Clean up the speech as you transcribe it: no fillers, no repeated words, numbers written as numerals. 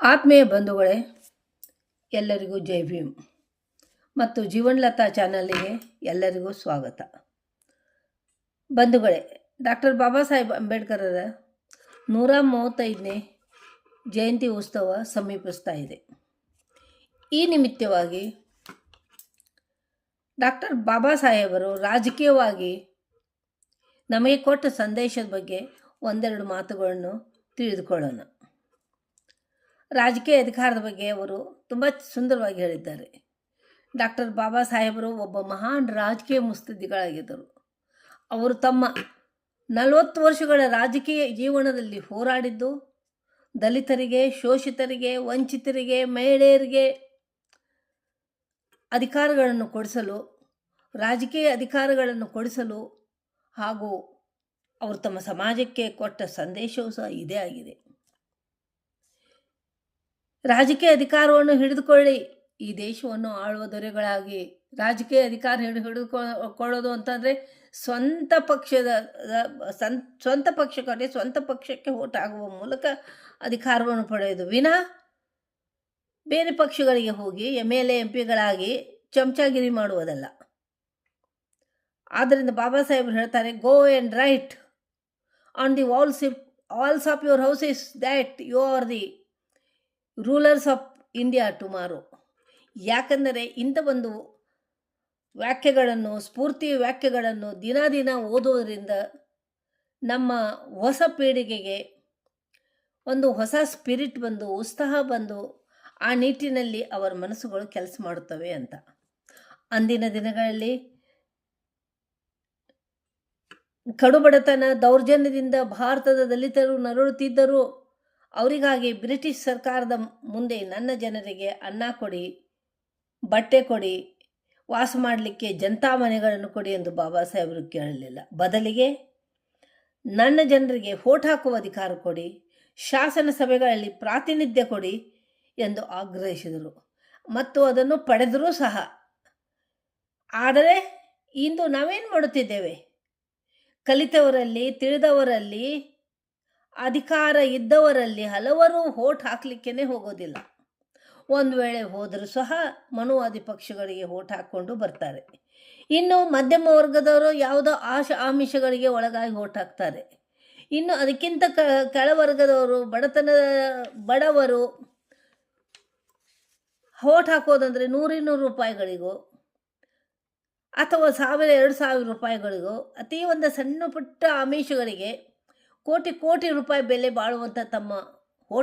ಆತ್ಮೀಯ ಬಂಧುಗಳೇ, ಎಲ್ಲರಿಗೂ ಜೈ ಭೀಮ್ ಮತ್ತು ಜೀವನ್ಲತಾ ಚಾನಲ್ಗೆ ಎಲ್ಲರಿಗೂ ಸ್ವಾಗತ. ಬಂಧುಗಳೇ, ಡಾಕ್ಟರ್ ಬಾಬಾ ಸಾಹೇಬ್ ಅಂಬೇಡ್ಕರರ 135ನೇ ಜಯಂತಿ ಉತ್ಸವ ಸಮೀಪಿಸ್ತಾ ಇದೆ. ಈ ನಿಮಿತ್ತವಾಗಿ ಡಾಕ್ಟರ್ ಬಾಬಾ ಸಾಹೇಬರು ರಾಜಕೀಯವಾಗಿ ನಮಗೆ ಕೊಟ್ಟ ಸಂದೇಶದ ಬಗ್ಗೆ ಒಂದೆರಡು ಮಾತುಗಳನ್ನು ತಿಳಿದುಕೊಳ್ಳೋಣ. ರಾಜಕೀಯ ಅಧಿಕಾರದ ಬಗ್ಗೆ ಅವರು ತುಂಬ ಸುಂದರವಾಗಿ ಹೇಳಿದ್ದಾರೆ. ಡಾಕ್ಟರ್ ಬಾಬಾ ಸಾಹೇಬರು ಒಬ್ಬ ಮಹಾನ್ ರಾಜಕೀಯ ಮುತ್ಸದ್ದಿಗಳಾಗಿದ್ದರು. ಅವರು ತಮ್ಮ 40 ವರ್ಷಗಳ ರಾಜಕೀಯ ಜೀವನದಲ್ಲಿ ಹೋರಾಡಿದ್ದು ದಲಿತರಿಗೆ, ಶೋಷಿತರಿಗೆ, ವಂಚಿತರಿಗೆ, ಮಹಿಳೆಯರಿಗೆ ಅಧಿಕಾರಗಳನ್ನು ಕೊಡಿಸಲು, ರಾಜಕೀಯ ಅಧಿಕಾರಗಳನ್ನು ಕೊಡಿಸಲು ಹಾಗೂ ಅವರು ತಮ್ಮ ಸಮಾಜಕ್ಕೆ ಕೊಟ್ಟ ಸಂದೇಶವೂ ಸಹ ಇದೇ ಆಗಿದೆ. ರಾಜಕೀಯ ಅಧಿಕಾರವನ್ನು ಹಿಡಿದುಕೊಳ್ಳಿ, ಈ ದೇಶವನ್ನು ಆಳುವ ದೊರೆಗಳಾಗಿ. ರಾಜಕೀಯ ಅಧಿಕಾರ ಹಿಡಿದುಕೊಳ್ಳೋದು ಅಂತಂದರೆ ಸ್ವಂತ ಪಕ್ಷಕ್ಕೆ ವೋಟ್ ಆಗುವ ಮೂಲಕ ಅಧಿಕಾರವನ್ನು ಪಡೆಯೋದು ವಿನಾ ಬೇರೆ ಪಕ್ಷಗಳಿಗೆ ಹೋಗಿ MLA MP ಚಮಚಾಗಿರಿ ಮಾಡುವುದಲ್ಲ. ಆದ್ದರಿಂದ ಬಾಬಾ ಸಾಹೇಬರು ಹೇಳ್ತಾರೆ, go and write on the walls of your houses that you are the rulers of India tomorrow. ಯಾಕಂದರೆ ಇಂಥ ಒಂದು ಸ್ಫೂರ್ತಿ ವ್ಯಾಖ್ಯೆಗಳನ್ನು ದಿನ ಓದುವುದರಿಂದ ನಮ್ಮ ಹೊಸ ಪೀಳಿಗೆಗೆ ಒಂದು ಹೊಸ ಸ್ಪಿರಿಟ್ ಬಂದು, ಉತ್ಸಾಹ ಬಂದು, ಆ ನಿಟ್ಟಿನಲ್ಲಿ ಅವರ ಮನಸ್ಸುಗಳು ಕೆಲಸ ಮಾಡುತ್ತವೆ ಅಂತ. ಅಂದಿನ ದಿನಗಳಲ್ಲಿ ಕಡುಬಡತನ, ದೌರ್ಜನ್ಯದಿಂದ ಭಾರತದ ದಲಿತರು ನರಳುತ್ತಿದ್ದರು. ಅವರಿಗಾಗಿ ಬ್ರಿಟಿಷ್ ಸರ್ಕಾರದ ಮುಂದೆ ನನ್ನ ಜನರಿಗೆ ಅನ್ನ ಕೊಡಿ, ಬಟ್ಟೆ ಕೊಡಿ, ವಾಸ ಮಾಡಲಿಕ್ಕೆ ಜನತಾ ಮನೆಗಳನ್ನು ಕೊಡಿ ಎಂದು ಬಾಬಾ ಸಾಹೇಬರು ಕೇಳಲಿಲ್ಲ. ಬದಲಿಗೆ ನನ್ನ ಜನರಿಗೆ ವೋಟ್ ಹಾಕುವ ಅಧಿಕಾರ ಕೊಡಿ, ಶಾಸನ ಸಭೆಗಳಲ್ಲಿ ಪ್ರಾತಿನಿಧ್ಯ ಕೊಡಿ ಎಂದು ಆಗ್ರಹಿಸಿದರು ಮತ್ತು ಅದನ್ನು ಪಡೆದರೂ ಸಹ. ಆದರೆ ಇಂದು ನಾವೇನು ಮಾಡುತ್ತಿದ್ದೇವೆ? ಕಲಿತವರಲ್ಲಿ, ತಿಳಿದವರಲ್ಲಿ, ಅಧಿಕಾರ ಇದ್ದವರಲ್ಲಿ ಹಲವರು ವೋಟ್ ಹಾಕಲಿಕ್ಕೇ ಹೋಗೋದಿಲ್ಲ. ಒಂದು ವೇಳೆ ಹೋದರೂ ಸಹ ಮನುವಾದಿ ಪಕ್ಷಗಳಿಗೆ ವೋಟ್ ಹಾಕ್ಕೊಂಡು ಬರ್ತಾರೆ. ಇನ್ನು ಮಧ್ಯಮ ವರ್ಗದವರು ಯಾವುದೋ ಆಮಿಷಗಳಿಗೆ ಒಳಗಾಗಿ ವೋಟ್ ಹಾಕ್ತಾರೆ. ಇನ್ನು ಅದಕ್ಕಿಂತ ಕೆಳವರ್ಗದವರು, ಬಡವರು ವೋಟ್ ಹಾಕೋದಂದರೆ 100-200 ರೂಪಾಯಿಗಳಿಗೋ ಅಥವಾ 1000-2000 ರೂಪಾಯಿಗಳಿಗೋ, ಅತಿ ಒಂದು ಸಣ್ಣ ಪುಟ್ಟ ಆಮಿಷಗಳಿಗೆ ಕೋಟಿ ರೂಪಾಯಿ ಬೆಲೆ ಬಾಳುವಂಥ ತಮ್ಮ